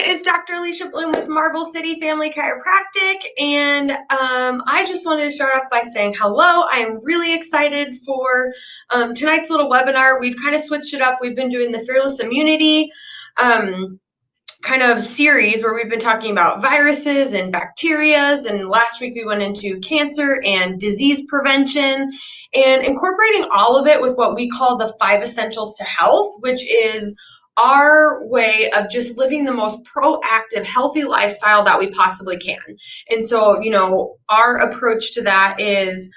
is Dr. Alicia Bloom with Marble City Family Chiropractic, and I just wanted to start off by saying hello. I am really excited for tonight's little webinar. We've kind of switched it up. We've been doing the Fearless Immunity kind of series where we've been talking about viruses and bacterias, and last week we went into cancer and disease prevention and incorporating all of it with what we call the 5 essentials to health, which is our way of just living the most proactive, healthy lifestyle that we possibly can. And so, our approach to that is,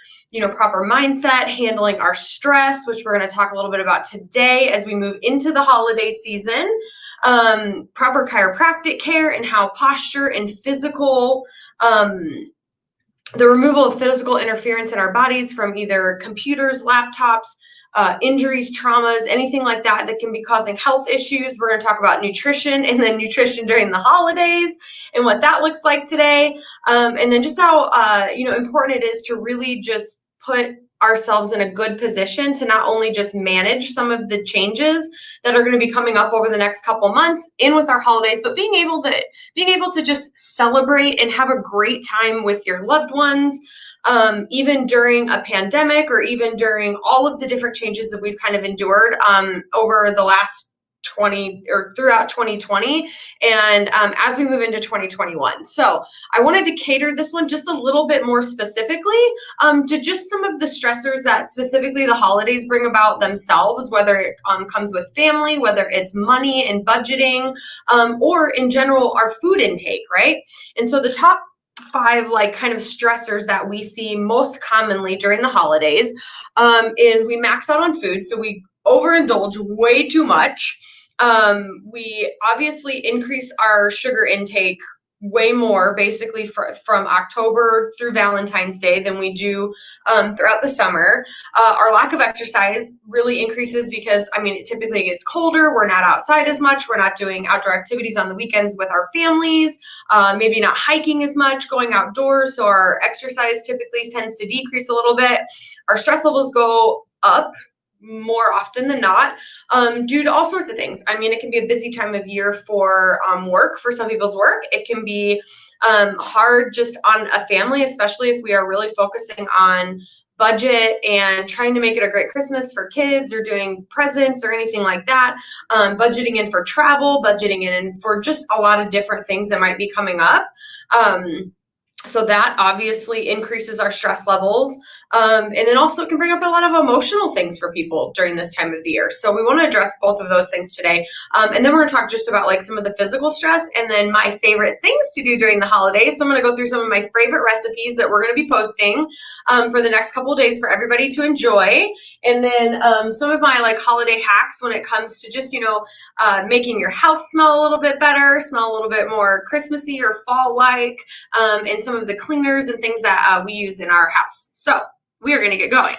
proper mindset, handling our stress, which we're going to talk a little bit about today as we move into the holiday season, proper chiropractic care and how posture and physical, the removal of physical interference in our bodies from either computers, laptops, injuries, traumas, anything like that that can be causing health issues. We're going to talk about nutrition and then nutrition during the holidays and what that looks like today. And then just how, important it is to really just put ourselves in a good position to not only just manage some of the changes that are going to be coming up over the next couple months in with our holidays, but being able to just celebrate and have a great time with your loved ones, even during a pandemic or even during all of the different changes that we've kind of endured over the last throughout 2020 and as we move into 2021. So I wanted to cater this one just a little bit more specifically to just some of the stressors that specifically the holidays bring about themselves, whether it comes with family, whether it's money and budgeting, or in general, our food intake, right? And so the top 5 kind of stressors that we see most commonly during the holidays is we max out on food. So we overindulge way too much. We obviously increase our sugar intake way more basically from October through Valentine's Day than we do throughout the summer. Our lack of exercise really increases because, it typically gets colder. We're not outside as much. We're not doing outdoor activities on the weekends with our families, maybe not hiking as much, going outdoors. So our exercise typically tends to decrease a little bit. Our stress levels go up more often than not, due to all sorts of things. It can be a busy time of year for work, for some people's work. It can be hard just on a family, especially if we are really focusing on budget and trying to make it a great Christmas for kids or doing presents or anything like that, budgeting in for travel, budgeting in for just a lot of different things that might be coming up. So that obviously increases our stress levels. And then also it can bring up a lot of emotional things for people during this time of the year. So we want to address both of those things today. And then we're going to talk just about some of the physical stress and then my favorite things to do during the holidays. So I'm going to go through some of my favorite recipes that we're going to be posting for the next couple of days for everybody to enjoy. And then some of my holiday hacks when it comes to just, making your house smell a little bit better, smell a little bit more Christmassy or fall-like, and some of the cleaners and things that we use in our house. So we are going to get going.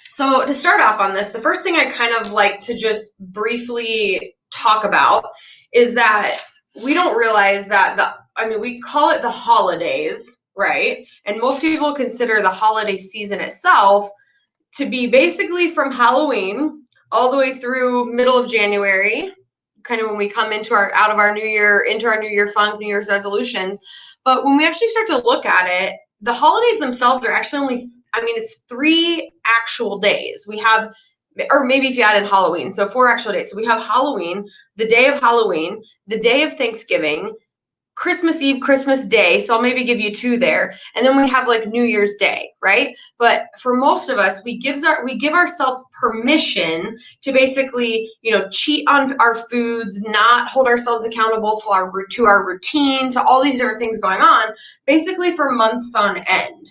So to start off on this, the first thing I kind of like to just briefly talk about is that we don't realize that we call it the holidays, right? And most people consider the holiday season itself to be basically from Halloween all the way through middle of January, kind of when we come into our new year funk, New Year's resolutions. But when we actually start to look at it, the holidays themselves are actually only, it's 3 actual days. We have, or maybe if you add in Halloween, so 4 actual days. So we have Halloween, the day of Halloween, the day of Thanksgiving, Christmas Eve, Christmas Day. So I'll maybe give you 2 there. And then we have New Year's Day, right? But for most of us, we give ourselves permission to basically, cheat on our foods, not hold ourselves accountable to our routine, to all these different things going on, basically for months on end.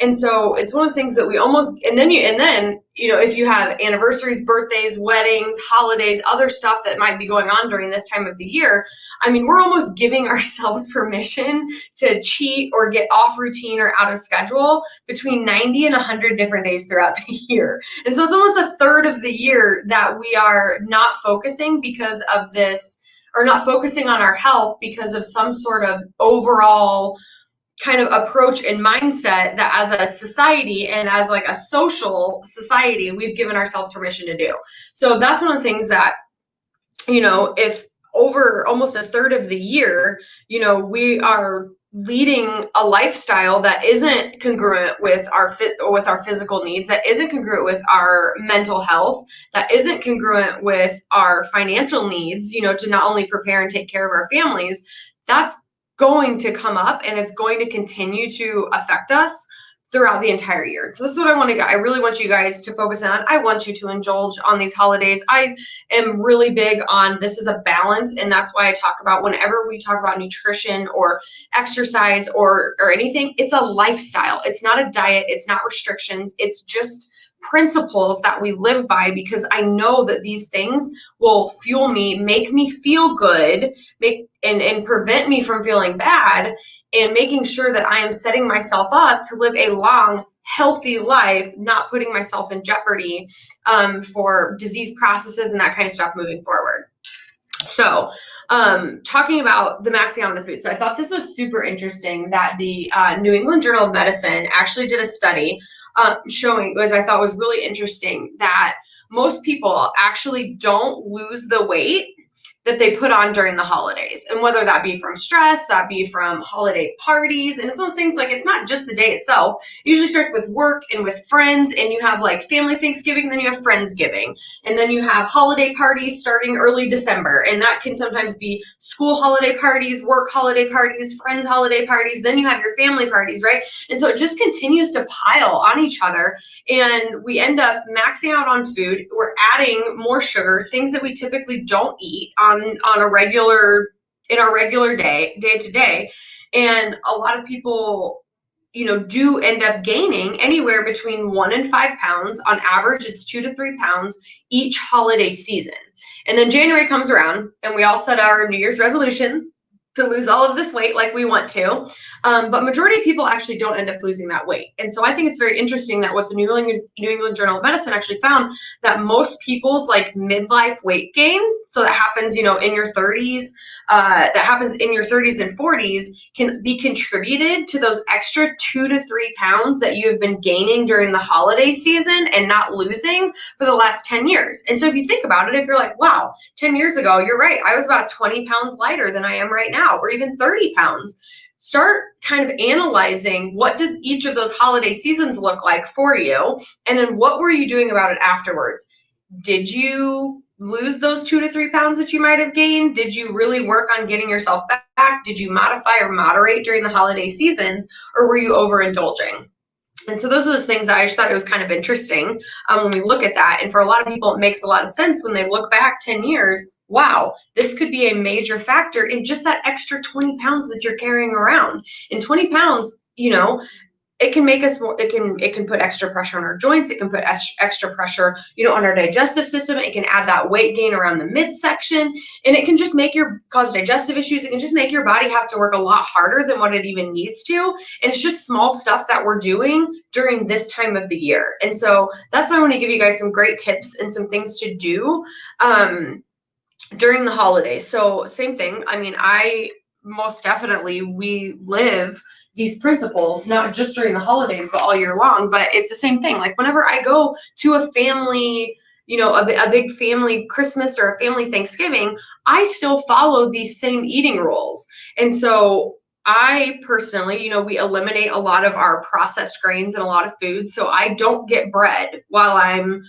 And so it's one of those things that we almost, and then if you have anniversaries, birthdays, weddings, holidays, other stuff that might be going on during this time of the year, we're almost giving ourselves permission to cheat or get off routine or out of schedule between 90 and 100 different days throughout the year. And so it's almost a third of the year that we are not focusing because of this, or not focusing on our health because of some sort of overall kind of approach and mindset that as a society and as a social society, we've given ourselves permission to do. So that's one of the things that, if over almost a third of the year, we are leading a lifestyle that isn't congruent with our physical needs, that isn't congruent with our mental health, that isn't congruent with our financial needs, to not only prepare and take care of our families. That's going to come up, and it's going to continue to affect us throughout the entire year. So this is what I really want you guys to focus on. I want you to indulge on these holidays. I am really big on this is a balance, and that's why I talk about, whenever we talk about nutrition or exercise or anything, it's a lifestyle. It's not a diet, it's not restrictions, it's just principles that we live by, because I know that these things will fuel me, make me feel good, and prevent me from feeling bad, and making sure that I am setting myself up to live a long, healthy life, not putting myself in jeopardy for disease processes and that kind of stuff moving forward. So, talking about the maxing out of the food. So I thought this was super interesting that the New England Journal of Medicine actually did a study showing, which I thought was really interesting, that most people actually don't lose the weight that they put on during the holidays. And whether that be from stress, that be from holiday parties. And it's those things, like, it's not just the day itself. It usually starts with work and with friends, and you have like family Thanksgiving, then you have Friendsgiving, and then you have holiday parties starting early December. And that can sometimes be school holiday parties, work holiday parties, friends holiday parties. Then you have your family parties, right? And so it just continues to pile on each other. And we end up maxing out on food. We're adding more sugar, things that we typically don't eat on a regular, in our regular day to day. And a lot of people, do end up gaining anywhere between 1 and 5 pounds. On average, it's 2 to 3 pounds each holiday season. And then January comes around, and we all set our New Year's resolutions to lose all of this weight like we want to. But majority of people actually don't end up losing that weight. And so I think it's very interesting that what the New England Journal of Medicine actually found, that most people's like midlife weight gain, so that happens, in your 30s, that happens in your 30s and 40s, can be contributed to those extra 2 to 3 pounds that you have been gaining during the holiday season and not losing for the last 10 years. And so if you think about it, if you're like, wow, 10 years ago, you're right, I was about 20 pounds lighter than I am right now, or even 30 pounds. Start kind of analyzing, what did each of those holiday seasons look like for you? And then what were you doing about it afterwards? Did you lose those 2 to 3 pounds that you might have gained? Did you really work on getting yourself back? Did you modify or moderate during the holiday seasons, or were you overindulging? And so those are those things that I just thought it was kind of interesting when we look at that. And for a lot of people, it makes a lot of sense when they look back 10 years. Wow, this could be a major factor in just that extra 20 pounds that you're carrying around. And 20 pounds, it can make us more, it can put extra pressure on our joints. It can put extra pressure, on our digestive system. It can add that weight gain around the midsection, and it can just cause digestive issues. It can just make your body have to work a lot harder than what it even needs to. And it's just small stuff that we're doing during this time of the year. And so that's why I want to give you guys some great tips and some things to do during the holidays. So same thing. I mean, most definitely, we live these principles, not just during the holidays, but all year long. But it's the same thing. Like whenever I go to a family, a big family Christmas or a family Thanksgiving, I still follow these same eating rules. And so I personally, we eliminate a lot of our processed grains and a lot of food. So I don't get bread while I'm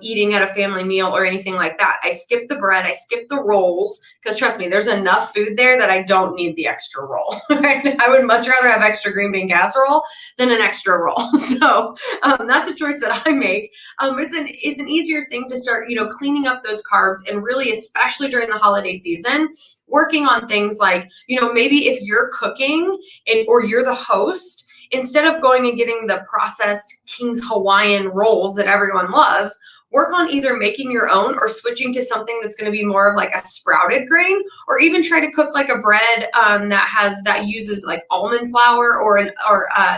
eating at a family meal or anything like that. I skip the bread, I skip the rolls, because trust me, there's enough food there that I don't need the extra roll. Right? I would much rather have extra green bean casserole than an extra roll. So that's a choice that I make. It's an easier thing to start, cleaning up those carbs, and really, especially during the holiday season, working on things like, maybe if you're cooking or you're the host, instead of going and getting the processed King's Hawaiian rolls that everyone loves, work on either making your own or switching to something that's going to be more of like a sprouted grain, or even try to cook like a bread that uses like almond flour or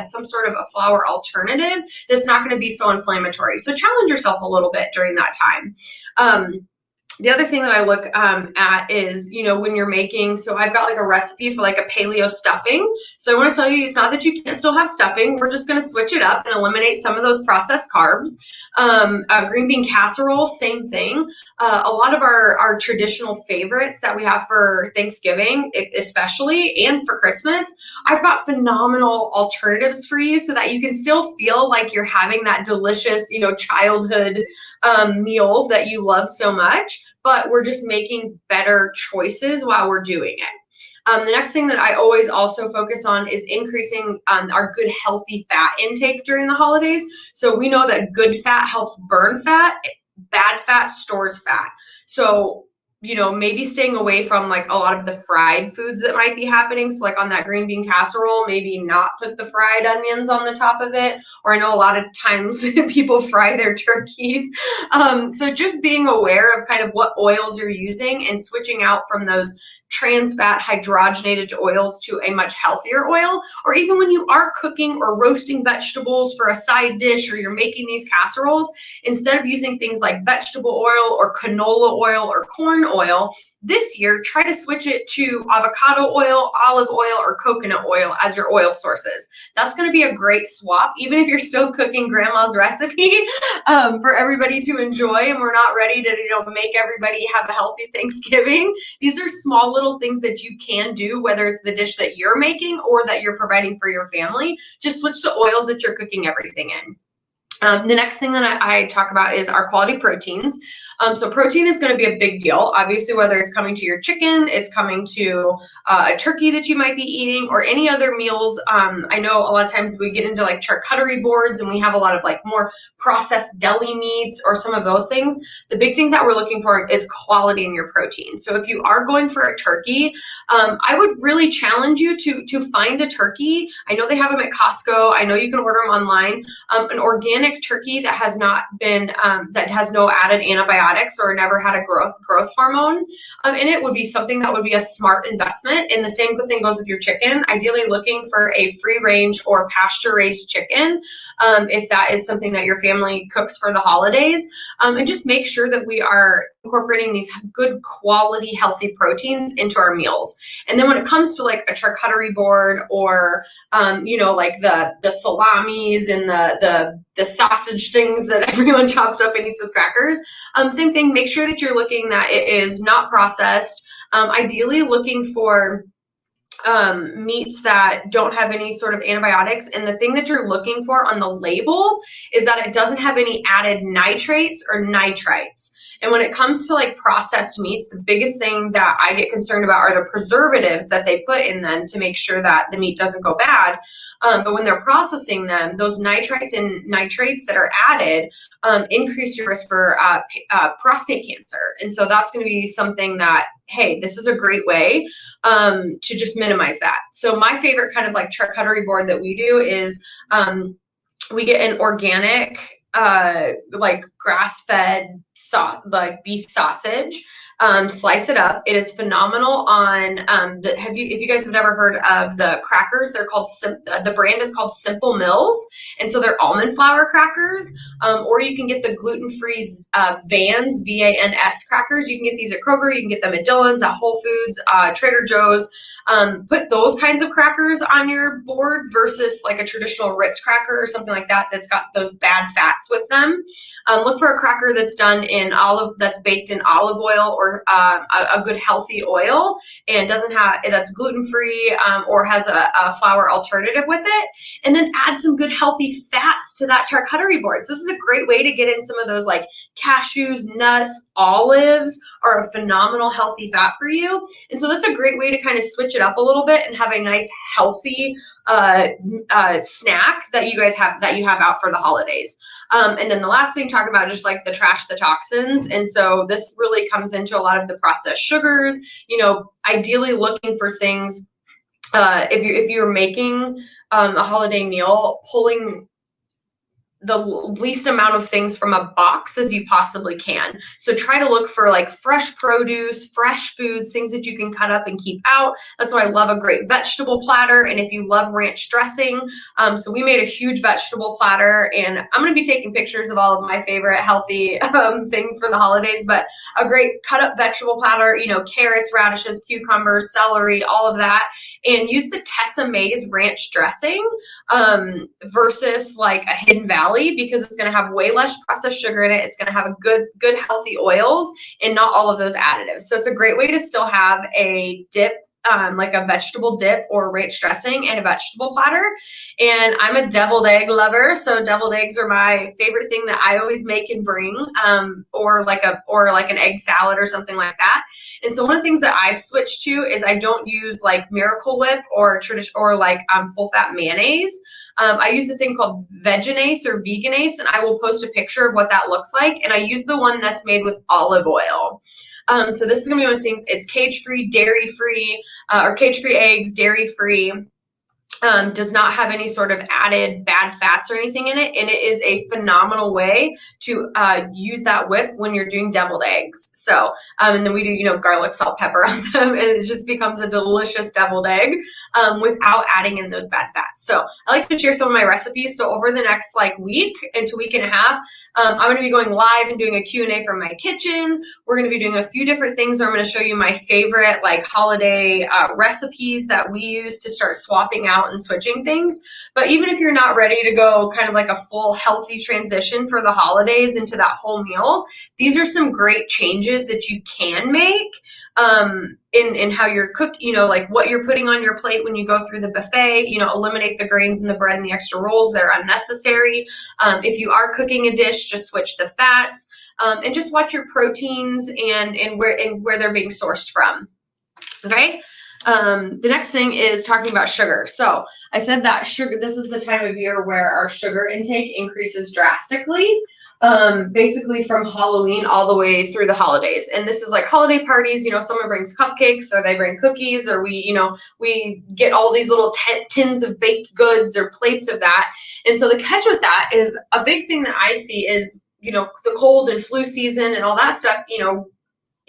some sort of a flour alternative that's not going to be so inflammatory. So challenge yourself a little bit during that time. The other thing that I look at is, when you're making, so I've got like a recipe for like a paleo stuffing. So I want to tell you, it's not that you can't still have stuffing. We're just going to switch it up and eliminate some of those processed carbs. A green bean casserole, same thing. A lot of our traditional favorites that we have for Thanksgiving, especially, and for Christmas, I've got phenomenal alternatives for you so that you can still feel like you're having that delicious, childhood meal that you love so much, but we're just making better choices while we're doing it. The next thing that I always also focus on is increasing our good healthy fat intake during the holidays. So we know that good fat helps burn fat, bad fat stores fat. So, maybe staying away from like a lot of the fried foods that might be happening. So like on that green bean casserole, maybe not put the fried onions on the top of it. Or I know a lot of times people fry their turkeys. So just being aware of kind of what oils you're using and switching out from those trans fat hydrogenated oils to a much healthier oil. Or even when you are cooking or roasting vegetables for a side dish, or you're making these casseroles, instead of using things like vegetable oil or canola oil or corn oil, this year try to switch it to avocado oil, olive oil, or coconut oil as your oil sources. That's going to be a great swap, even if you're still cooking grandma's recipe for everybody to enjoy, and we're not ready to make everybody have a healthy Thanksgiving. These are small little things that you can do, whether it's the dish that you're making or that you're providing for your family. Just switch the oils that you're cooking everything in. The next thing that I talk about is our quality proteins. So protein is going to be a big deal, obviously, whether it's coming to your chicken, it's coming to a turkey that you might be eating, or any other meals. I know a lot of times we get into like charcuterie boards and we have a lot of like more processed deli meats or some of those things. The big things that we're looking for is quality in your protein. So if you are going for a turkey, I would really challenge you to find a turkey. I know they have them at Costco. I know you can order them online. An organic turkey that has not been, that has no added antibiotics or never had a growth hormone in it would be something that would be a smart investment. And the same thing goes with your chicken. Ideally looking for a free range or pasture raised chicken if that is something that your family cooks for the holidays. And just make sure that we are incorporating these good quality healthy proteins into our meals. And then when it comes to like a charcuterie board or like the salamis and the sausage things that everyone chops up and eats with crackers, same thing, make sure that you're looking that it is not processed. Ideally looking for meats that don't have any sort of antibiotics. And the thing that you're looking for on the label is that it doesn't have any added nitrates or nitrites. And when it comes to like processed meats, the biggest thing that I get concerned about are the preservatives that they put in them to make sure that the meat doesn't go bad. But when they're processing them, those nitrites and nitrates that are added increase your risk for prostate cancer. And so that's going to be something that, hey, this is a great way to just minimize that. So my favorite kind of like charcuterie board that we do is we get an organic like grass-fed like beef sausage. Slice it up. It is phenomenal on if you guys have never heard of the crackers, they're called the brand is called Simple Mills, and so they're almond flour crackers. Or you can get the gluten-free Vans VANS crackers. You can get these at Kroger, you can get them at Dillon's, at Whole Foods, Trader Joe's. Put those kinds of crackers on your board versus like a traditional Ritz cracker or something like that that's got those bad fats with them. Look for a cracker that's done in that's baked in olive oil or a good healthy oil and that's gluten-free or has a flour alternative with it. And then add some good healthy fats to that charcuterie board. So this is a great way to get in some of those like cashews, nuts, olives are a phenomenal healthy fat for you. And so that's a great way to kind of switch it up a little bit and have a nice healthy snack that you have out for the holidays. And then the last thing, talking about just like the trash, the toxins. And so this really comes into a lot of the processed sugars, ideally looking for things, if you're making a holiday meal, pulling the least amount of things from a box as you possibly can. So try to look for like fresh produce, fresh foods, things that you can cut up and keep out. That's why I love a great vegetable platter. And if you love ranch dressing, so we made a huge vegetable platter, and I'm going to be taking pictures of all of my favorite healthy things for the holidays, but a great cut up vegetable platter, carrots, radishes, cucumbers, celery, all of that, and use the Tessa Mae's ranch dressing versus like a Hidden Valley valley because it's going to have way less processed sugar in it. It's going to have a good healthy oils and not all of those additives. So it's a great way to still have a dip, like a vegetable dip or ranch dressing and a vegetable platter. And I'm a deviled egg lover, so deviled eggs are my favorite thing that I always make and bring, or like an egg salad or something like that. And so one of the things that I've switched to is I don't use like Miracle Whip or like full fat mayonnaise. I use a thing called Vegenace or Veganase, and I will post a picture of what that looks like. And I use the one that's made with olive oil. So this is gonna be one of those things. It's cage-free, dairy-free, or cage-free eggs, dairy-free. Does not have any sort of added bad fats or anything in it. And it is a phenomenal way to use that whip when you're doing deviled eggs. So, and then we do, garlic, salt, pepper on them, and it just becomes a delicious deviled egg without adding in those bad fats. So I like to share some of my recipes. So over the next week into week and a half, I'm going to be going live and doing a Q&A from my kitchen. We're going to be doing a few different things where I'm going to show you my favorite holiday recipes that we use to start swapping out and switching things. But even if you're not ready to go kind of like a full healthy transition for the holidays into that whole meal, these are some great changes that you can make in how you're cooking, like what you're putting on your plate when you go through the buffet. Eliminate the grains and the bread and the extra rolls that are unnecessary. If you are cooking a dish, just switch the fats, and just watch your proteins and where they're being sourced from. Okay. The next thing is talking about sugar. So I said that sugar, this is the time of year where our sugar intake increases drastically, basically from Halloween all the way through the holidays. And this is like holiday parties, someone brings cupcakes or they bring cookies, or we get all these little tins of baked goods or plates of that. And so the catch with that is a big thing that I see is, the cold and flu season and all that stuff,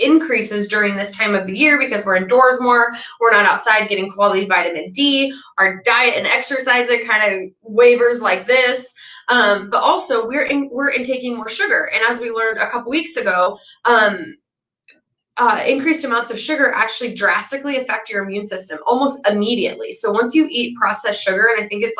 increases during this time of the year because we're indoors more, we're not outside getting quality vitamin D, our diet and exercise it kind of wavers like this, but also we're intaking more sugar. And as we learned a couple weeks ago, increased amounts of sugar actually drastically affect your immune system almost immediately. So once you eat processed sugar, and I think it's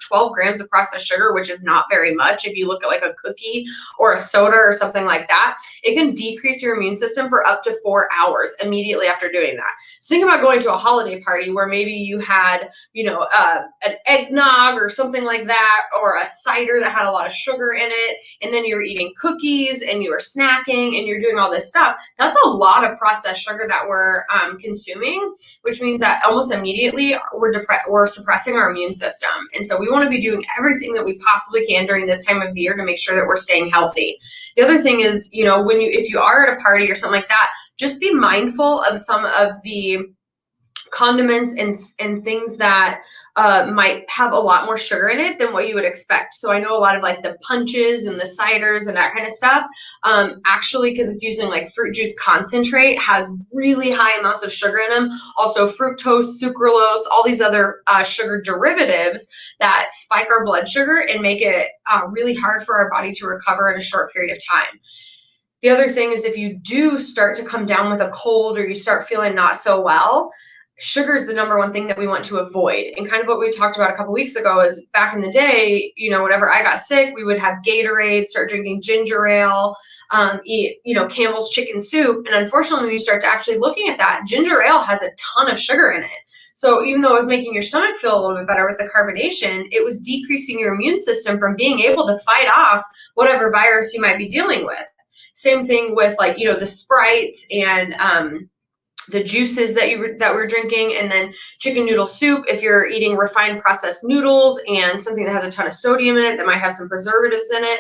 12 grams of processed sugar, which is not very much if you look at a cookie or a soda or something like that, it can decrease your immune system for up to 4 hours immediately after doing that. So think about going to a holiday party where maybe you had, an eggnog or something like that, or a cider that had a lot of sugar in it, and then you're eating cookies and you're snacking and you're doing all this stuff. That's a lot of processed sugar that we're consuming, which means that almost immediately we're suppressing our immune system. And so we want to be doing everything that we possibly can during this time of the year to make sure that we're staying healthy. The other thing is, if you are at a party or something like that, just be mindful of some of the condiments and things that might have a lot more sugar in it than what you would expect. So I know a lot of the punches and the ciders and that kind of stuff, actually, because it's using fruit juice concentrate, has really high amounts of sugar in them. Also fructose, sucralose, all these other sugar derivatives that spike our blood sugar and make it really hard for our body to recover in a short period of time. The other thing is if you do start to come down with a cold or you start feeling not so well, sugar is the number one thing that we want to avoid. And kind of what we talked about a couple weeks ago is back in the day, whenever I got sick, we would have Gatorade, start drinking ginger ale, eat, Campbell's chicken soup. And unfortunately, when you start to actually looking at that, ginger ale has a ton of sugar in it. So even though it was making your stomach feel a little bit better with the carbonation, it was decreasing your immune system from being able to fight off whatever virus you might be dealing with. Same thing with the Sprites and the juices that we're drinking, and then chicken noodle soup if you're eating refined processed noodles and something that has a ton of sodium in it that might have some preservatives in it.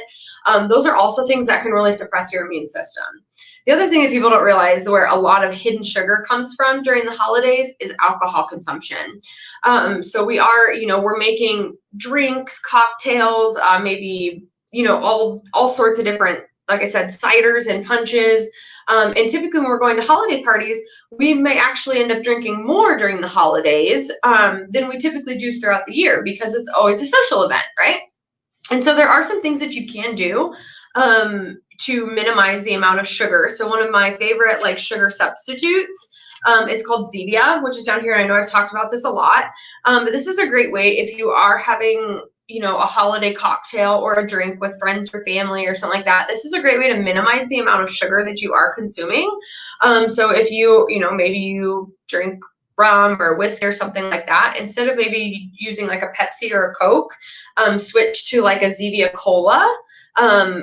Those are also things that can really suppress your immune system. The other thing that people don't realize, where a lot of hidden sugar comes from during the holidays, is alcohol consumption. So we are, we're making drinks, cocktails, maybe, all sorts of different, like I said, ciders and punches. And typically when we're going to holiday parties, we may actually end up drinking more during the holidays than we typically do throughout the year, because it's always a social event, right? And so there are some things that you can do to minimize the amount of sugar. So one of my favorite sugar substitutes is called Zevia, which is down here. I know I've talked about this a lot, but this is a great way if you are having a holiday cocktail or a drink with friends or family or something like that, this is a great way to minimize the amount of sugar that you are consuming. So if maybe you drink rum or whiskey or something like that, instead of maybe using like a Pepsi or a Coke, switch to like a Zevia Cola,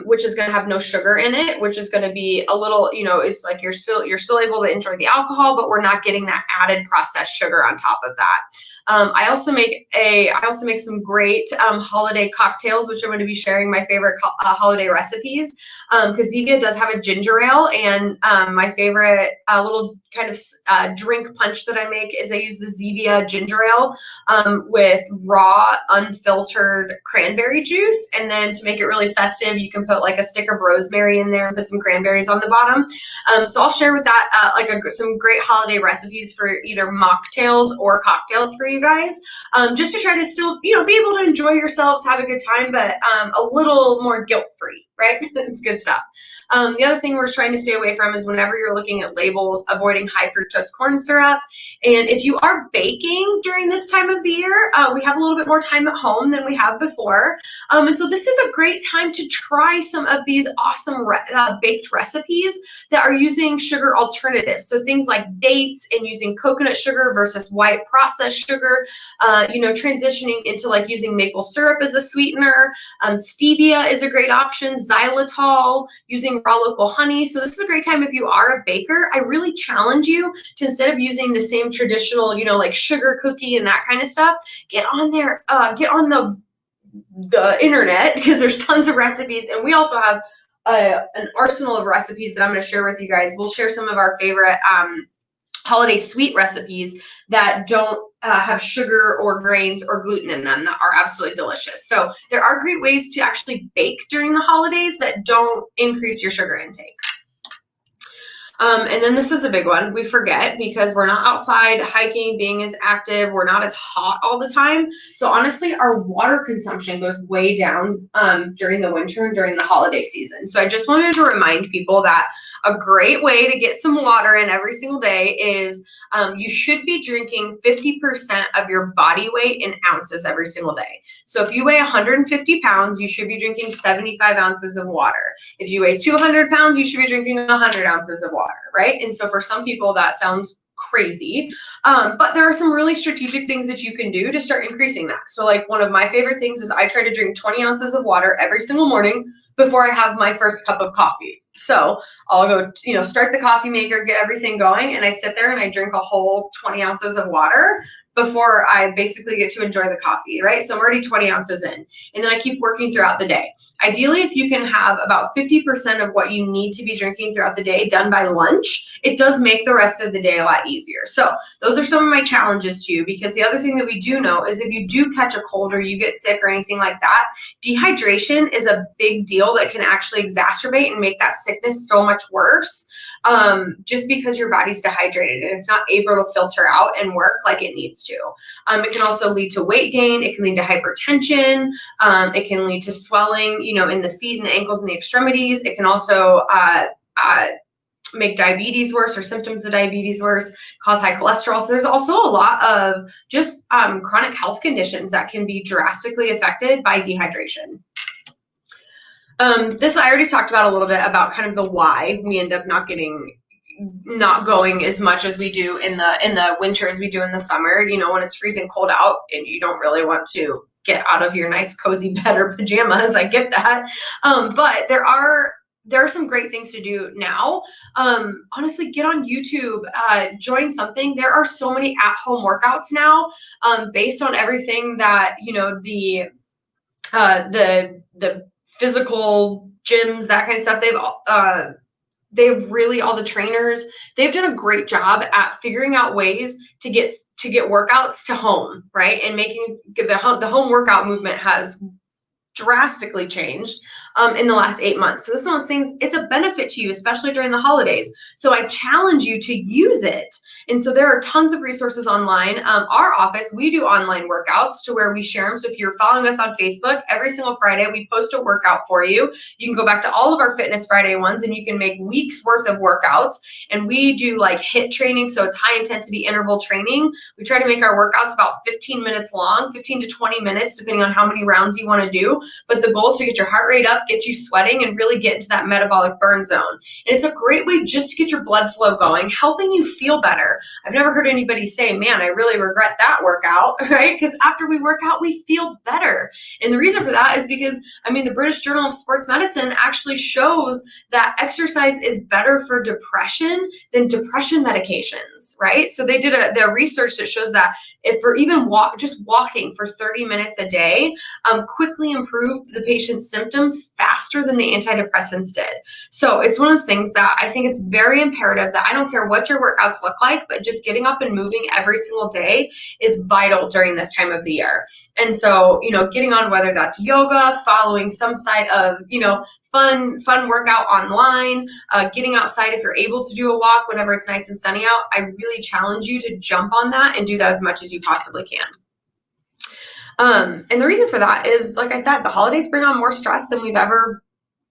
which is going to have no sugar in it, which is going to be a little, it's like you're still able to enjoy the alcohol, but we're not getting that added processed sugar on top of that. I also make some great holiday cocktails, which I'm going to be sharing my favorite holiday recipes. Because Zevia does have a ginger ale, and my favorite little kind of drink punch that I make is I use the Zevia ginger ale with raw, unfiltered cranberry juice, and then to make it really festive, you can put like a stick of rosemary in there and put some cranberries on the bottom. So I'll share with that some great holiday recipes for either mocktails or cocktails for you guys, just to try to still be able to enjoy yourselves, have a good time, but a little more guilt-free, right? It's good stuff. The other thing we're trying to stay away from is whenever you're looking at labels, avoiding high fructose corn syrup. And if you are baking during this time of the year, we have a little bit more time at home than we have before. And so this is a great time to try some of these awesome baked recipes that are using sugar alternatives. So things like dates and using coconut sugar versus white processed sugar, transitioning into like using maple syrup as a sweetener. Stevia is a great option, xylitol, using raw local honey. So this is a great time if you are a baker. I really challenge you to, instead of using the same traditional, like sugar cookie and that kind of stuff, get on there, get on the internet, because there's tons of recipes, and we also have an arsenal of recipes that I'm going to share with you guys. We'll share some of our favorite holiday sweet recipes that don't have sugar or grains or gluten in them, that are absolutely delicious. So there are great ways to actually bake during the holidays that don't increase your sugar intake. And then this is a big one. We forget because we're not outside hiking, being as active. We're not as hot all the time. So honestly, our water consumption goes way down during the winter and during the holiday season. So I just wanted to remind people that a great way to get some water in every single day is you should be drinking 50% of your body weight in ounces every single day. So if you weigh 150 pounds, you should be drinking 75 ounces of water. If you weigh 200 pounds, you should be drinking 100 ounces of water, right? And so for some people, that sounds crazy, but there are some really strategic things that you can do to start increasing that. So like one of my favorite things is I try to drink 20 ounces of water every single morning before I have my first cup of coffee. So I'll go, start the coffee maker, get everything going, and I sit there and I drink a whole 20 ounces of water before I basically get to enjoy the coffee, right? So I'm already 20 ounces in, and then I keep working throughout the day. Ideally, if you can have about 50% of what you need to be drinking throughout the day done by lunch, it does make the rest of the day a lot easier. So those are some of my challenges to you, because the other thing that we do know is if you do catch a cold or you get sick or anything like that, dehydration is a big deal that can actually exacerbate and make that sickness so much worse, just because your body's dehydrated and it's not able to filter out and work like it needs to. It can also lead to weight gain. It can lead to hypertension. It can lead to swelling, in the feet and the ankles and the extremities. It can also make diabetes worse, or symptoms of diabetes worse, cause high cholesterol. So there's also a lot of just chronic health conditions that can be drastically affected by dehydration. This I already talked about a little bit, about kind of the why we end up not going as much as we do in the winter as we do in the summer. When it's freezing cold out and you don't really want to get out of your nice cozy bed or pajamas. I get that, but there are some great things to do now. Honestly, get on YouTube, join something. There are so many at-home workouts now, based on everything that the physical gyms, that kind of stuff. They've really, all the trainers, they've done a great job at figuring out ways to get workouts to home, right? And making the home workout movement has drastically changed. in the last 8 months. So this is one of those things, it's a benefit to you, especially during the holidays. So I challenge you to use it. And so there are tons of resources online. Our office, we do online workouts to where we share them. So if you're following us on Facebook, every single Friday, we post a workout for you. You can go back to all of our Fitness Friday ones and you can make weeks worth of workouts. And we do like HIIT training. So it's high intensity interval training. We try to make our workouts about 15 minutes long, 15 to 20 minutes, depending on how many rounds you want to do. But the goal is to get your heart rate up, get you sweating, and really get into that metabolic burn zone. And it's a great way just to get your blood flow going, helping you feel better. I've never heard anybody say, man, I really regret that workout, right? Because after we work out, we feel better. And the reason for that is because, the British Journal of Sports Medicine actually shows that exercise is better for depression than depression medications, right? So they did their research that shows that if we're even just walking for 30 minutes a day, quickly improved the patient's symptoms faster than the antidepressants did. So it's one of those things that I think it's very imperative that I don't care what your workouts look like, but just getting up and moving every single day is vital during this time of the year. And so, getting on, whether that's yoga, following some side of, fun workout online, getting outside if you're able to do a walk whenever it's nice and sunny out, I really challenge you to jump on that and do that as much as you possibly can. And the reason for that is, like I said, the holidays bring on more stress than we've ever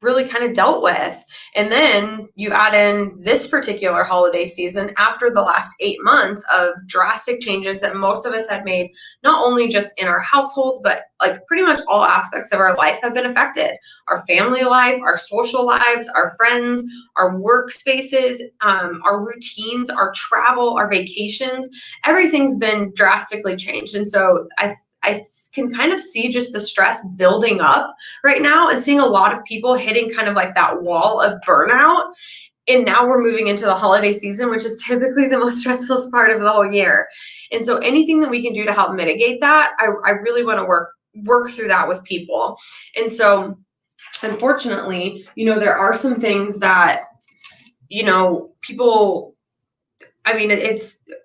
really kind of dealt with. And then you add in this particular holiday season after the last 8 months of drastic changes that most of us had made, not only just in our households, but like pretty much all aspects of our life have been affected. Our family life, our social lives, our friends, our workspaces, our routines, our travel, our vacations, everything's been drastically changed. And so I can kind of see just the stress building up right now and seeing a lot of people hitting kind of like that wall of burnout. And now we're moving into the holiday season, which is typically the most stressful part of the whole year. And so anything that we can do to help mitigate that, I really want to work through that with people. And so unfortunately, there are some things that, people,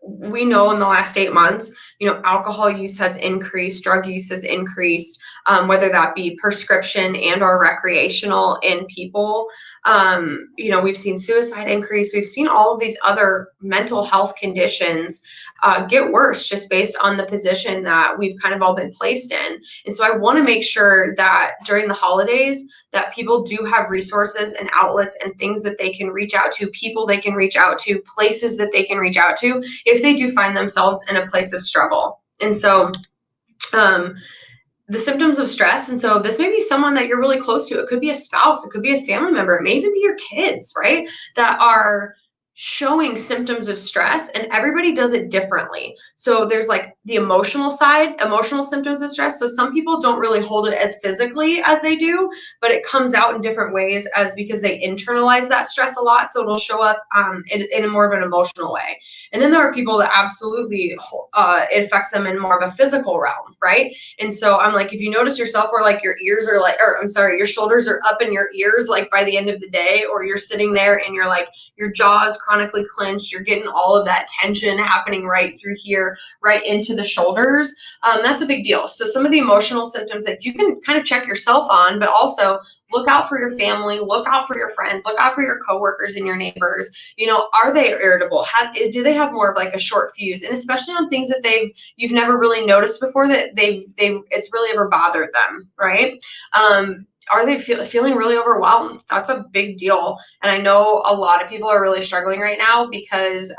we know in the last 8 months, alcohol use has increased, drug use has increased, whether that be prescription and or recreational in people. We've seen suicide increase. We've seen all of these other mental health conditions get worse just based on the position that we've kind of all been placed in. And so I want to make sure that during the holidays that people do have resources and outlets and things that they can reach out to, people they can reach out to, places that they can reach out to if they do find themselves in a place of struggle. And so the symptoms of stress. And so this may be someone that you're really close to. It could be a spouse. It could be a family member. It may even be your kids, right? That are showing symptoms of stress, and everybody does it differently. So there's like the emotional side, emotional symptoms of stress. So some people don't really hold it as physically as they do, but it comes out in different ways as because they internalize that stress a lot. So it'll show up in a more of an emotional way. And then there are people that absolutely it affects them in more of a physical realm, right? And so I'm like, if you notice yourself where like your ears are like, or I'm sorry, your shoulders are up in your ears, like by the end of the day, or you're sitting there and you're like, your jaw is chronically clenched, you're getting all of that tension happening right through here, right into the shoulders, that's a big deal. So some of the emotional symptoms that you can kind of check yourself on, but also look out for your family, look out for your friends, look out for your coworkers and your neighbors. Are they irritable? Do they have more of like a short fuse? And especially on things that you've never really noticed before that it's really ever bothered them, right? Are they feeling really overwhelmed? That's a big deal. And I know a lot of people are really struggling right now because,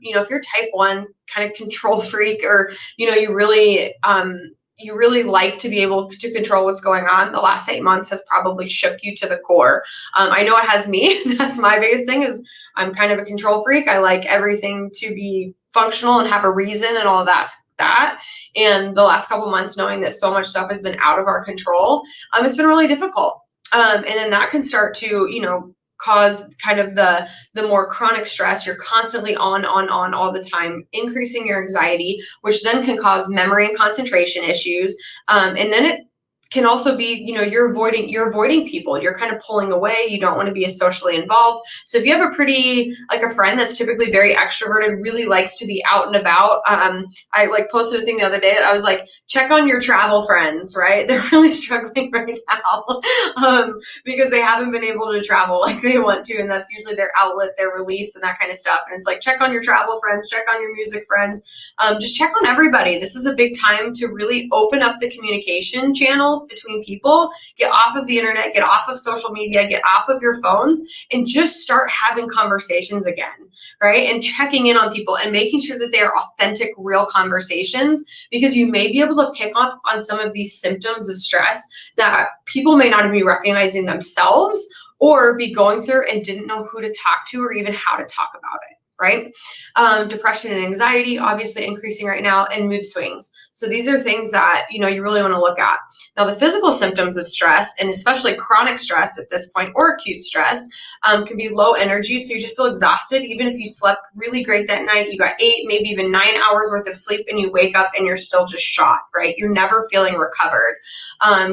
if you're type 1 kind of control freak, or, you really like to be able to control what's going on, the last 8 months has probably shook you to the core. I know it has me. That's my biggest thing is I'm kind of a control freak. I like everything to be functional and have a reason and all of that. And the last couple months, knowing that so much stuff has been out of our control, it's been really difficult. And then that can start to, cause kind of the more chronic stress. You're constantly on all the time, increasing your anxiety, which then can cause memory and concentration issues. And then it can also be, you're avoiding people. You're kind of pulling away. You don't want to be as socially involved. So if you have a friend that's typically very extroverted, really likes to be out and about. I like posted a thing the other day that I was like, check on your travel friends, right? They're really struggling right now because they haven't been able to travel like they want to. And that's usually their outlet, their release and that kind of stuff. And it's like, check on your travel friends, check on your music friends, just check on everybody. This is a big time to really open up the communication channels between people, get off of the internet, get off of social media, get off of your phones, and just start having conversations again, right? And checking in on people and making sure that they are authentic, real conversations, because you may be able to pick up on some of these symptoms of stress that people may not be recognizing themselves or be going through and didn't know who to talk to or even how to talk about it. Right? Depression and anxiety, obviously increasing right now, and mood swings. So these are things that, you really want to look at. Now, the physical symptoms of stress, and especially chronic stress at this point, or acute stress, can be low energy. So you just feel exhausted. Even if you slept really great that night, you got 8, maybe even 9 hours worth of sleep, and you wake up and you're still just shot, right? You're never feeling recovered.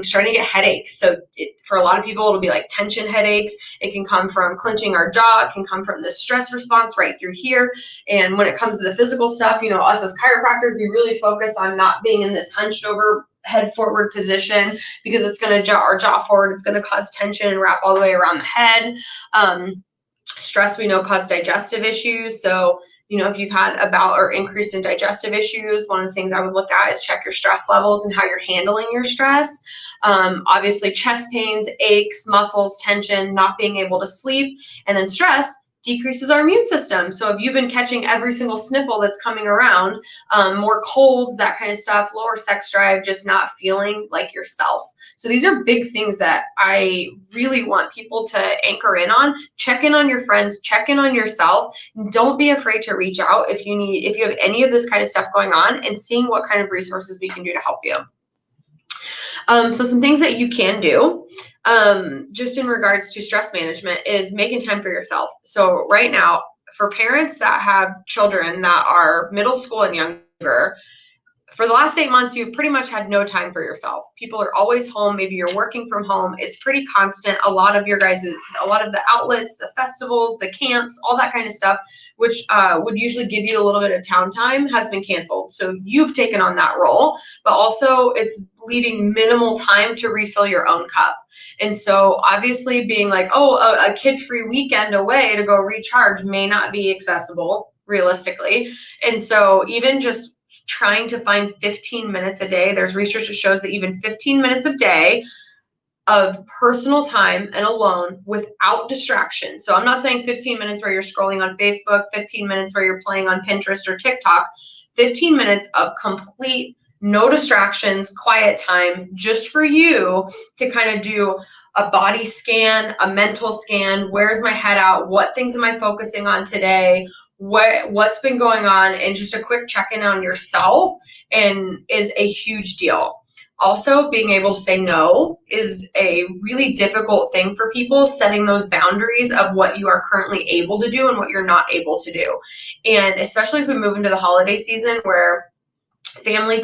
Starting to get headaches. So for a lot of people, it'll be like tension headaches. It can come from clenching our jaw. It can come from the stress response right through here. And when it comes to the physical stuff, us as chiropractors, we really focus on not being in this hunched over head forward position, because it's going to jaw our jaw forward. It's going to cause tension and wrap all the way around the head. Stress, we know, causes digestive issues. So, if you've had a bout or increase in digestive issues, one of the things I would look at is check your stress levels and how you're handling your stress. Obviously, chest pains, aches, muscles, tension, not being able to sleep, and then stress decreases our immune system. So if you've been catching every single sniffle that's coming around, more colds, that kind of stuff, lower sex drive, just not feeling like yourself. So these are big things that I really want people to anchor in on. Check in on your friends, check in on yourself. Don't be afraid to reach out if you have any of this kind of stuff going on, and seeing what kind of resources we can do to help you. So some things that you can do, just in regards to stress management, is making time for yourself. So right now, for parents that have children that are middle school and younger, for the last 8 months, you've pretty much had no time for yourself. People are always home. Maybe you're working from home. It's pretty constant. A lot of the outlets, the festivals, the camps, all that kind of stuff, which would usually give you a little bit of town time, has been canceled. So you've taken on that role, but also it's leaving minimal time to refill your own cup. And so obviously being like, a kid-free weekend away to go recharge may not be accessible realistically. And so even just trying to find 15 minutes a day, there's research that shows that even 15 minutes a day of personal time and alone without distraction. So I'm not saying 15 minutes where you're scrolling on Facebook, 15 minutes where you're playing on Pinterest or TikTok, 15 minutes of complete no distractions, quiet time, just for you to kind of do a body scan, a mental scan. Where's my head at? What things am I focusing on today? What's been going on? And just a quick check-in on yourself and is a huge deal. Also, being able to say no is a really difficult thing for people, setting those boundaries of what you are currently able to do and what you're not able to do. And especially as we move into the holiday season, where family,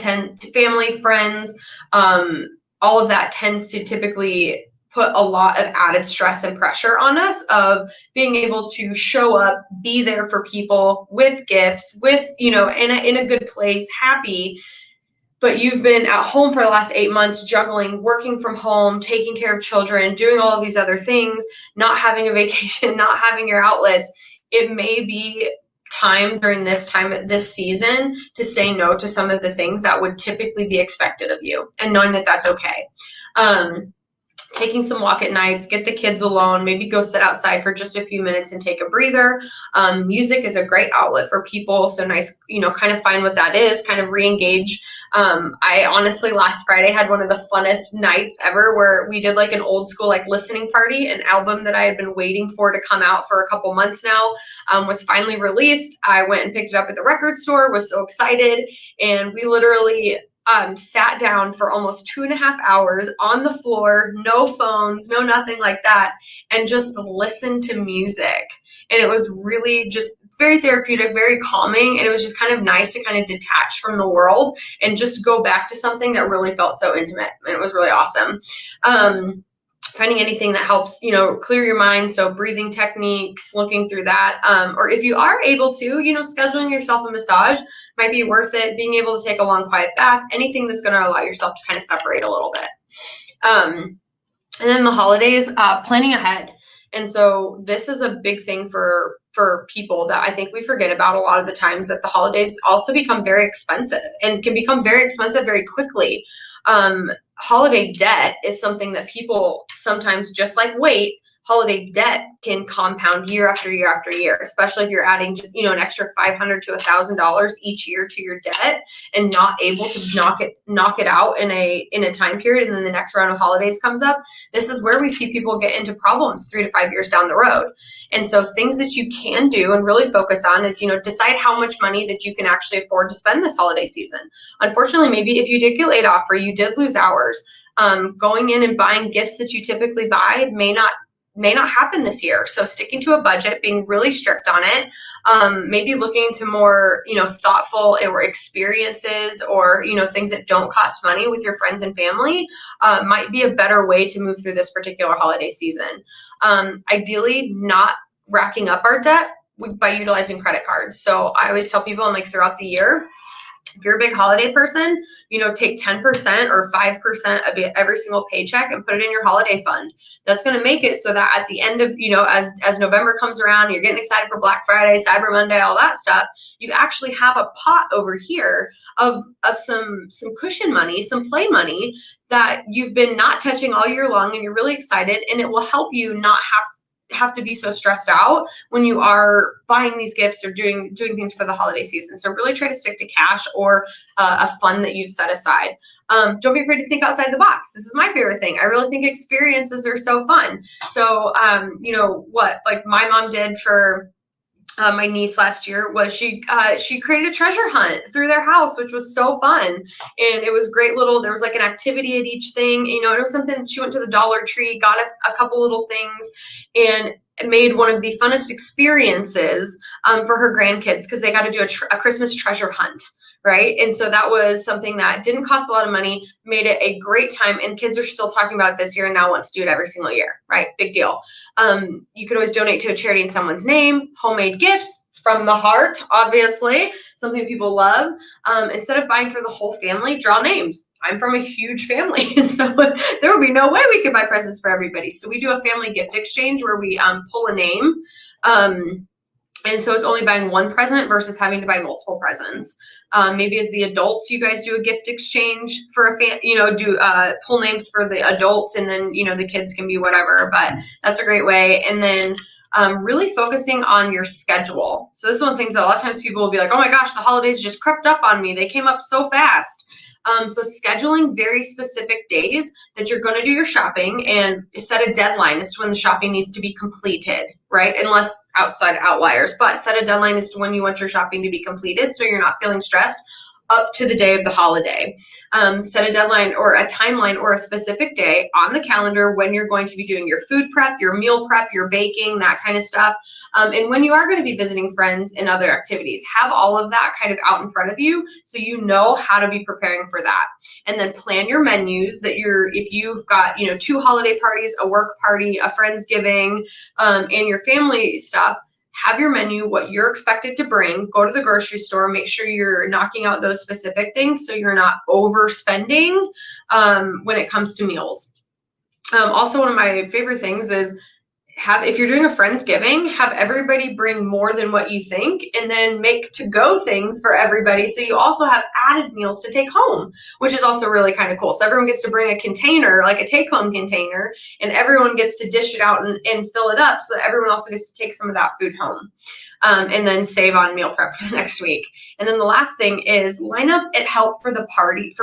friends, all of that tends to typically put a lot of added stress and pressure on us of being able to show up, be there for people with gifts, with, in a good place, happy. But you've been at home for the last 8 months, juggling, working from home, taking care of children, doing all of these other things, not having a vacation, not having your outlets. It may be time during this season to say no to some of the things that would typically be expected of you, and knowing that that's okay. Taking some walk at nights, get the kids alone, maybe go sit outside for just a few minutes and take a breather. Music is a great outlet for people. So nice, kind of find what that is, kind of re-engage. I honestly, last Friday had one of the funnest nights ever, where we did like an old school, listening party. An album that I had been waiting for to come out for a couple months now, was finally released. I went and picked it up at the record store, was so excited. And we literally, sat down for almost 2.5 hours on the floor, no phones, no nothing like that, and just listened to music. And it was really just very therapeutic, very calming, and it was just kind of nice to kind of detach from the world and just go back to something that really felt so intimate. And it was really awesome. Finding anything that helps, clear your mind. So breathing techniques, looking through that. Or if you are able to, scheduling yourself a massage might be worth it. Being able to take a long, quiet bath, anything that's going to allow yourself to kind of separate a little bit. And then the holidays, planning ahead. And so this is a big thing for people that I think we forget about a lot of the times, that the holidays also become very expensive and can become very expensive very quickly. Holiday debt is something that people sometimes, just like weight, holiday debt can compound year after year after year, especially if you're adding just, an extra $500 to $1,000 each year to your debt and not able to knock it out in a time period. And then the next round of holidays comes up. This is where we see people get into problems 3 to 5 years down the road. And so things that you can do and really focus on is, decide how much money that you can actually afford to spend this holiday season. Unfortunately, maybe if you did get laid off or you did lose hours, going in and buying gifts that you typically buy may not happen this year. So sticking to a budget, being really strict on it, maybe looking into more, thoughtful or experiences or, things that don't cost money with your friends and family might be a better way to move through this particular holiday season. Ideally, not racking up our debt by utilizing credit cards. So I always tell people, I'm like, throughout the year, if you're a big holiday person, take 10% or 5% of every single paycheck and put it in your holiday fund. That's going to make it so that at the end of, as November comes around, you're getting excited for Black Friday, Cyber Monday, all that stuff. You actually have a pot over here of some cushion money, some play money that you've been not touching all year long, and you're really excited, and it will help you not have to be so stressed out when you are buying these gifts or doing things for the holiday season. So really try to stick to cash or a fund that you've set aside. Don't be afraid to think outside the box. This is my favorite thing. I really think experiences are so fun. So, what like my mom did for my niece last year was she created a treasure hunt through their house, which was so fun. And it was great there was like an activity at each thing, it was something. She went to the Dollar Tree, got a couple little things, and made one of the funnest experiences for her grandkids, because they got to do a Christmas treasure hunt. Right. And so that was something that didn't cost a lot of money, made it a great time. And kids are still talking about it this year and now want to do it every single year. Right. Big deal. You could always donate to a charity in someone's name, homemade gifts from the heart, obviously, something people love. Instead of buying for the whole family, draw names. I'm from a huge family, and so there would be no way we could buy presents for everybody. So we do a family gift exchange where we pull a name. And so it's only buying one present versus having to buy multiple presents. Maybe as the adults, you guys do a gift exchange for pull names for the adults, and then, the kids can be whatever, but that's a great way. And then really focusing on your schedule. So this is one of the things that a lot of times people will be like, oh my gosh, the holidays just crept up on me. They came up so fast. So scheduling very specific days that you're going to do your shopping, and set a deadline as to when the shopping needs to be completed, right? Unless outside outliers, but set a deadline as to when you want your shopping to be completed, so you're not feeling stressed up to the day of the holiday. Set a deadline or a timeline or a specific day on the calendar when you're going to be doing your food prep, your meal prep, your baking, that kind of stuff. And when you are going to be visiting friends and other activities, have all of that kind of out in front of you so you know how to be preparing for that. And then plan your menus that if you've got, 2 holiday parties, a work party, a Friendsgiving, and your family stuff, have your menu, what you're expected to bring, go to the grocery store, make sure you're knocking out those specific things so you're not overspending when it comes to meals. Also, one of my favorite things is if you're doing a Friendsgiving, have everybody bring more than what you think, and then make to-go things for everybody. So you also have added meals to take home, which is also really kind of cool. So everyone gets to bring a container, like a take-home container, and everyone gets to dish it out and fill it up so that everyone also gets to take some of that food home. And then save on meal prep for the next week. And then the last thing is line up at help for party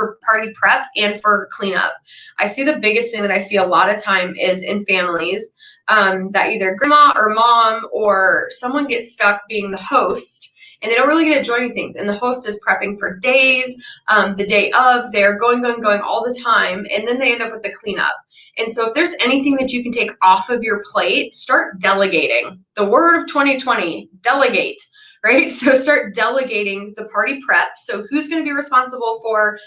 prep and for cleanup. I see the biggest thing that I see a lot of time is in families that either grandma or mom or someone gets stuck being the host, and they don't really get to enjoy things. And the host is prepping for days, the day of, they're going all the time, and then they end up with the cleanup. And so if there's anything that you can take off of your plate, start delegating. The word of 2020, delegate. Right? So start delegating the party prep. So who's going to be responsible for,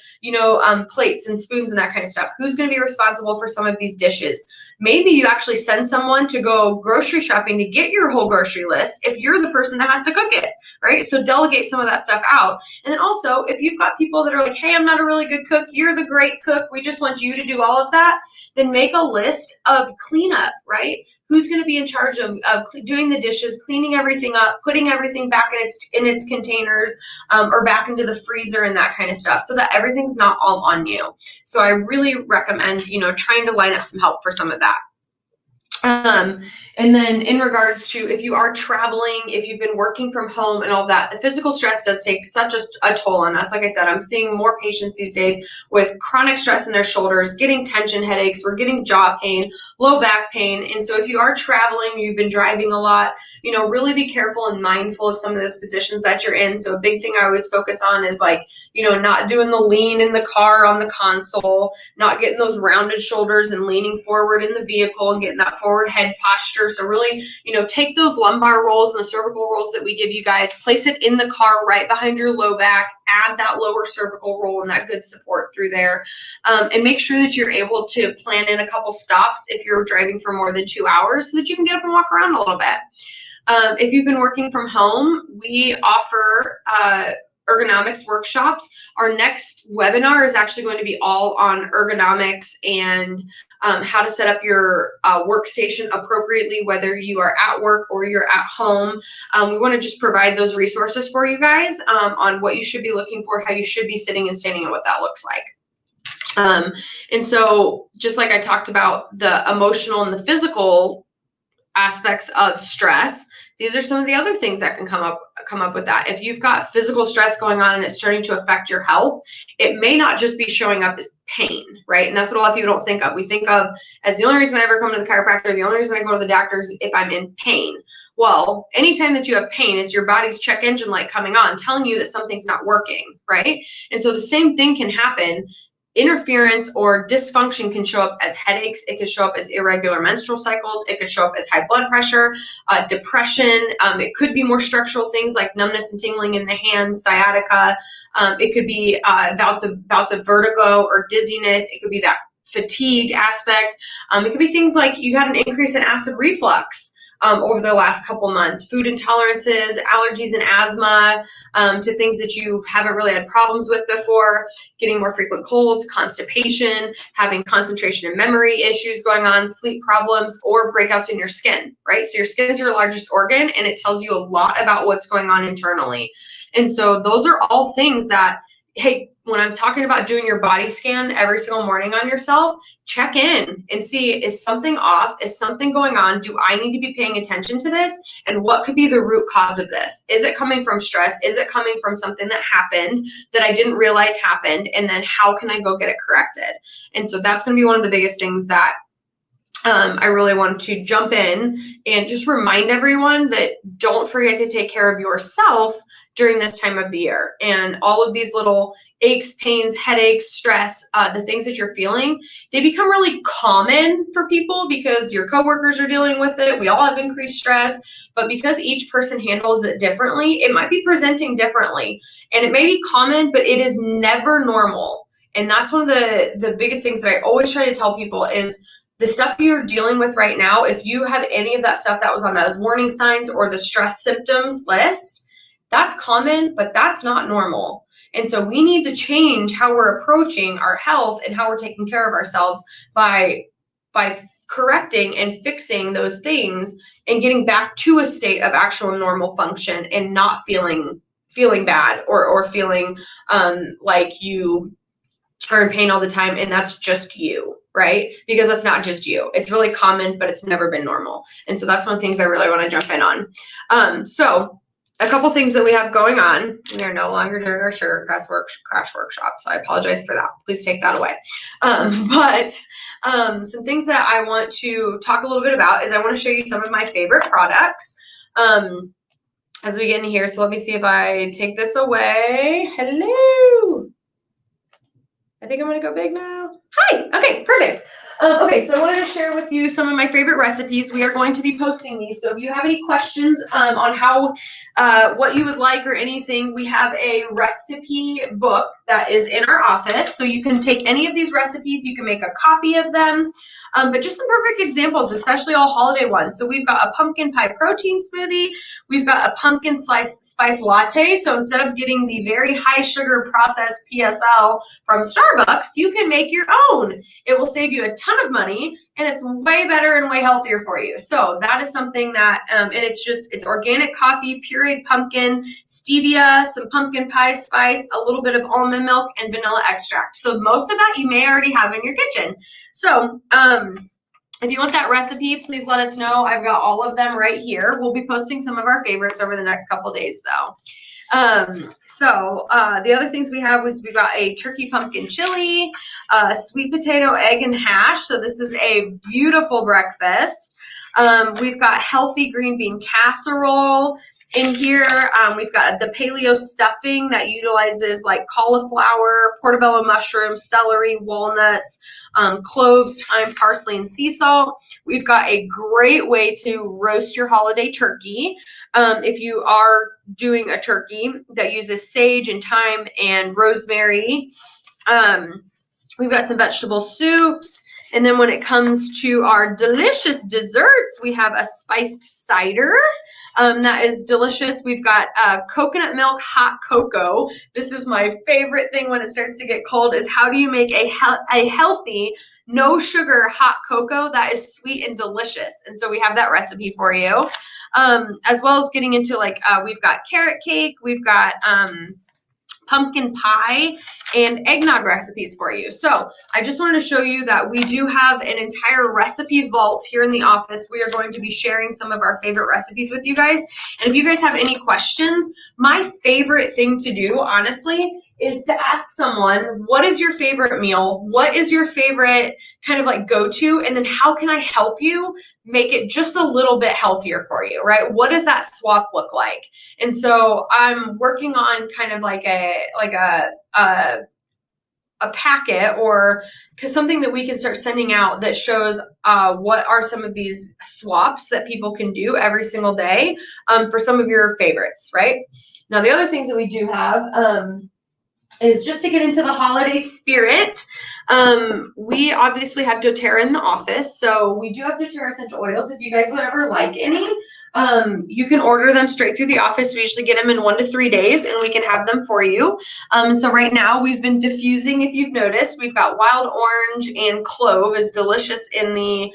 plates and spoons and that kind of stuff? Who's going to be responsible for some of these dishes? Maybe you actually send someone to go grocery shopping to get your whole grocery list if you're the person that has to cook it, right? So delegate some of that stuff out. And then also, if you've got people that are like, hey, I'm not a really good cook, you're the great cook, we just want you to do all of that, then make a list of cleanup, right? Who's going to be in charge of doing the dishes, cleaning everything up, putting everything back in its containers, or back into the freezer and that kind of stuff, so that everything's not all on you. So I really recommend, trying to line up some help for some of that. And then in regards to if you are traveling, if you've been working from home and all that, the physical stress does take such a toll on us. Like I said, I'm seeing more patients these days with chronic stress in their shoulders, getting tension headaches, we're getting jaw pain, low back pain. And so if you are traveling, you've been driving a lot, really be careful and mindful of some of those positions that you're in. So a big thing I always focus on is not doing the lean in the car on the console, not getting those rounded shoulders and leaning forward in the vehicle and getting that forward head posture. So really, take those lumbar rolls and the cervical rolls that we give you guys, place it in the car right behind your low back, add that lower cervical roll and that good support through there. And make sure that you're able to plan in a couple stops if you're driving for more than 2 hours so that you can get up and walk around a little bit. If you've been working from home, we offer ergonomics workshops. Our next webinar is actually going to be all on ergonomics and how to set up your workstation appropriately, whether you are at work or you're at home. We want to just provide those resources for you guys on what you should be looking for, how you should be sitting and standing, and what that looks like. And so just like I talked about the emotional and the physical aspects of stress, these are some of the other things that can come up with that. If you've got physical stress going on and it's starting to affect your health, it may not just be showing up as pain, right? And that's what a lot of people don't think of. We think of as the only reason I ever come to the chiropractor, the only reason I go to the doctor is if I'm in pain. Well, anytime that you have pain, it's your body's check engine light coming on, telling you that something's not working, right? And so the same thing can happen. Interference or dysfunction can show up as headaches. It can show up as irregular menstrual cycles. It could show up as high blood pressure, depression. It could be more structural things like numbness and tingling in the hands, sciatica. It could be bouts of vertigo or dizziness. It could be that fatigue aspect. It could be things like you had an increase in acid reflux over the last couple months, food intolerances, allergies and asthma, to things that you haven't really had problems with before, getting more frequent colds, constipation, having concentration and memory issues going on, sleep problems, or breakouts in your skin, right? So your skin is your largest organ and it tells you a lot about what's going on internally. And so those are all things that, hey, when I'm talking about doing your body scan every single morning on yourself, check in and see, is something off? Is something going on? Do I need to be paying attention to this? And what could be the root cause of this? Is it coming from stress? Is it coming from something that happened that I didn't realize happened? And then how can I go get it corrected? And so that's going to be one of the biggest things that I really want to jump in and just remind everyone that don't forget to take care of yourself during this time of the year. And all of these little aches, pains, headaches, stress, the things that you're feeling, they become really common for people because your coworkers are dealing with it. We all have increased stress, but because each person handles it differently, it might be presenting differently. And it may be common, but it is never normal. And that's one of the biggest things that I always try to tell people is the stuff you're dealing with right now, if you have any of that stuff that was on those warning signs or the stress symptoms list, that's common, but that's not normal. And so we need to change how we're approaching our health and how we're taking care of ourselves by correcting and fixing those things and getting back to a state of actual normal function and not feeling bad or feeling like you are in pain all the time and that's just you, right? Because that's not just you. It's really common, but it's never been normal. And so that's one of the things I really want to jump in on. So a couple things that we have going on. We are no longer doing our sugar crash workshop, so I apologize for that. Please take that away. But some things that I want to talk a little bit about is I want to show you some of my favorite products. as we get in here. So let me see if I take this away. Hello. I think I'm gonna go big now. Hi. Okay, perfect. Okay, so I wanted to share with you some of my favorite recipes. We are going to be posting these. So if you have any questions on how, what you would like or anything, we have a recipe book that is in our office. So you can take any of these recipes, you can make a copy of them. But just some perfect examples, especially all holiday ones. So we've got a pumpkin pie protein smoothie. We've got a pumpkin spice latte. So instead of getting the very high sugar processed PSL from Starbucks, you can make your own. It will save you a ton of money, and it's way better and way healthier for you. So that is something that, and it's organic coffee, pureed pumpkin, stevia, some pumpkin pie spice, a little bit of almond milk, and vanilla extract. So most of that you may already have in your kitchen. So, if you want that recipe, please let us know. I've got all of them right here. We'll be posting some of our favorites over the next couple days, though. The other things we have was we've got a turkey pumpkin chili, sweet potato egg and hash. So this is a beautiful breakfast. We've got healthy green bean casserole in here. We've got the paleo stuffing that utilizes like cauliflower, portobello mushrooms, celery, walnuts, cloves, thyme, parsley, and sea salt. We've got a great way to roast your holiday turkey. If you are doing a turkey that uses sage and thyme and rosemary. We've got some vegetable soups. And then when it comes to our delicious desserts, we have a spiced cider. That is delicious. We've got coconut milk hot cocoa. This is my favorite thing when it starts to get cold, is how do you make a healthy, no sugar hot cocoa that is sweet and delicious. And so we have that recipe for you. As well as getting into we've got carrot cake, we've got pumpkin pie, and eggnog recipes for you. So I just wanted to show you that we do have an entire recipe vault here in the office. We are going to be sharing some of our favorite recipes with you guys. And if you guys have any questions, my favorite thing to do, honestly, is to ask someone, what is your favorite meal? What is your favorite kind of like go-to? And then how can I help you make it just a little bit healthier for you, right? What does that swap look like? And so I'm working on kind of like a packet or something that we can start sending out that shows what are some of these swaps that people can do every single day for some of your favorites, right? Now, the other things that we do have is just to get into the holiday spirit. We obviously have doTERRA in the office, so we do have doTERRA essential oils. If you guys would ever like any, you can order them straight through the office. We usually get them in 1 to 3 days, and we can have them for you. And so right now we've been diffusing. If you've noticed, we've got wild orange and clove is delicious in the.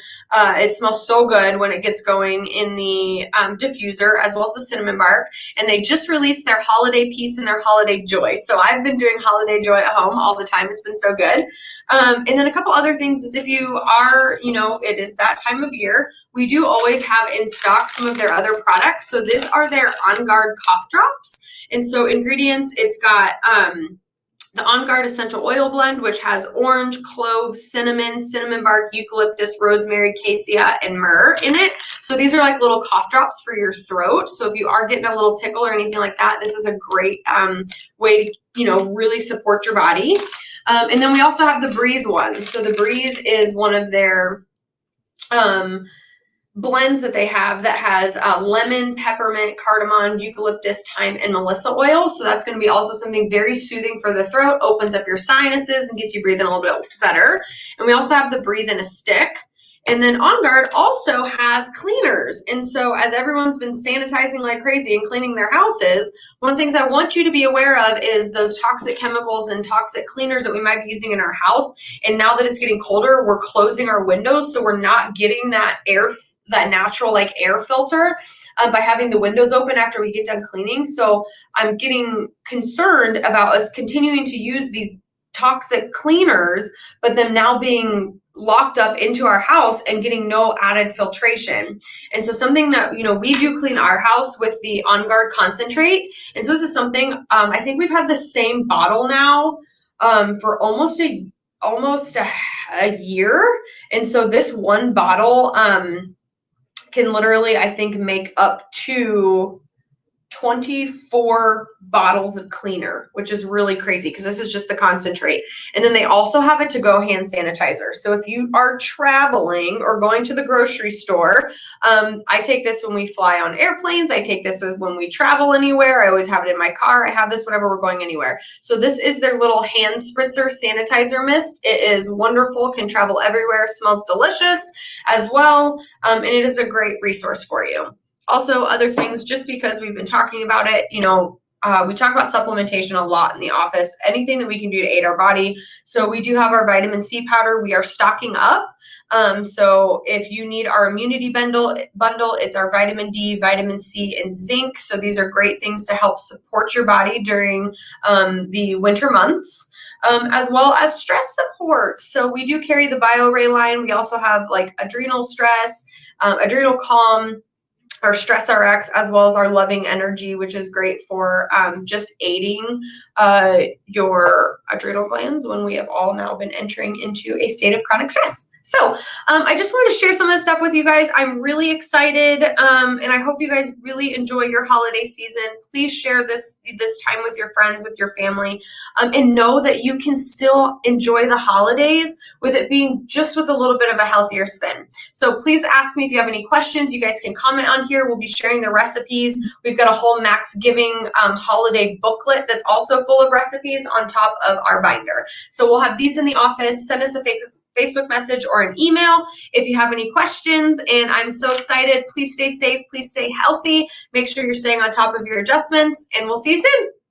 It smells so good when it gets going in the diffuser, as well as the cinnamon bark. And they just released their holiday peace and their holiday joy. So I've been doing holiday joy at home all the time. It's been so good. And then a couple other things is if you are, it is that time of year, we do always have in stock some of their other products. So these are their On Guard cough drops. And so ingredients, it's got the On Guard Essential Oil Blend, which has orange, clove, cinnamon, cinnamon bark, eucalyptus, rosemary, cassia, and myrrh in it. So these are like little cough drops for your throat. So if you are getting a little tickle or anything like that, this is a great way to, really support your body. And then we also have the Breathe one. So the Breathe is one of their blends that they have that has lemon, peppermint, cardamom, eucalyptus, thyme, and melissa oil. So that's going to be also something very soothing for the throat, opens up your sinuses and gets you breathing a little bit better. And we also have the Breathe in a Stick. And then On Guard also has cleaners. And so as everyone's been sanitizing like crazy and cleaning their houses, one of the things I want you to be aware of is those toxic chemicals and toxic cleaners that we might be using in our house. And now that it's getting colder, we're closing our windows, so we're not getting that natural like air filter by having the windows open after we get done cleaning. So I'm getting concerned about us continuing to use these toxic cleaners, but them now being locked up into our house and getting no added filtration. And so something that, we do clean our house with the On Guard concentrate. And so this is something, I think we've had the same bottle now for almost a year. And so this one bottle can literally, I think, make up to 24 bottles of cleaner, which is really crazy because this is just the concentrate. And then they also have a to-go hand sanitizer. So if you are traveling or going to the grocery store, I take this when we fly on airplanes. I take this when we travel anywhere. I always have it in my car. I have this whenever we're going anywhere. So this is their little hand spritzer sanitizer mist. It is wonderful, can travel everywhere, smells delicious as well, and it is a great resource for you. Also, other things, just because we've been talking about it, we talk about supplementation a lot in the office, anything that we can do to aid our body. So we do have our vitamin C powder. We are stocking up. So if you need our immunity bundle, it's our vitamin D, vitamin C, and zinc. So these are great things to help support your body during the winter months. As well as stress support. So we do carry the BioRay line. We also have like adrenal stress, adrenal calm, our Stress RX, as well as our Loving Energy, which is great for just aiding your adrenal glands when we have all now been entering into a state of chronic stress. So I just wanted to share some of this stuff with you guys. I'm really excited, and I hope you guys really enjoy your holiday season. Please share this time with your friends, with your family, and know that you can still enjoy the holidays with it being just with a little bit of a healthier spin. So please ask me if you have any questions. You guys can comment on here. We'll be sharing the recipes. We've got a whole Max Giving holiday booklet that's also full of recipes on top of our binder. So we'll have these in the office. Send us a Facebook message or an email if you have any questions. And I'm so excited. Please stay safe. Please stay healthy. Make sure you're staying on top of your adjustments, and we'll see you soon.